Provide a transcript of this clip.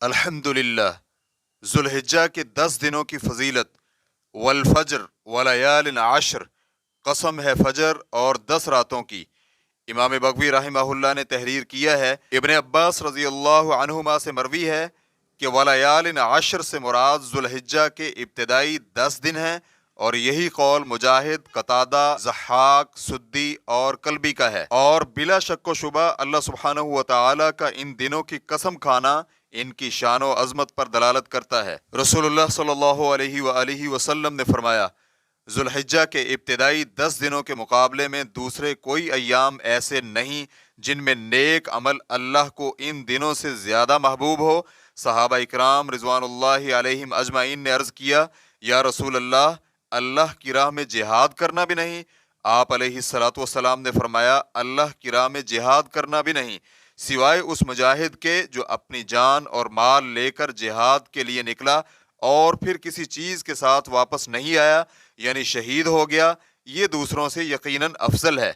الحمدللہ، ذوالحجہ کے 10 دنوں کی فضیلت۔ والفجر ولیال عشر، قسم ہے فجر اور 10 راتوں کی۔ امام بغوی رحمہ اللہ نے تحریر کیا ہے، ابن عباس رضی اللہ عنہما سے مروی ہے کہ ولیال عشر سے مراد ذوالحجہ کے ابتدائی 10 دن ہیں، اور یہی قول مجاہد، قتادہ، ضحاک، سدی اور کلبی کا ہے، اور بلا شک و شبہ اللہ سبحانہ و تعالی کا ان دنوں کی قسم کھانا ان کی شان و عظمت پر دلالت کرتا ہے۔ رسول اللہ صلی اللہ علیہ وآلہ وسلم نے فرمایا، ذوالحجہ کے ابتدائی 10 دنوں کے مقابلے میں دوسرے کوئی ایام ایسے نہیں جن میں نیک عمل اللہ کو ان دنوں سے زیادہ محبوب ہو۔ صحابہ اکرام رضوان اللہ علیہم اجمعین نے عرض کیا، یا رسول اللہ، اللہ کی راہ میں جہاد کرنا بھی نہیں؟ آپ علیہ الصلاۃ والسلام نے فرمایا، اللہ کی راہ میں جہاد کرنا بھی نہیں، سوائے اس مجاہد کے جو اپنی جان اور مال لے کر جہاد کے لیے نکلا اور پھر کسی چیز کے ساتھ واپس نہیں آیا، یعنی شہید ہو گیا، یہ دوسروں سے یقیناً افضل ہے۔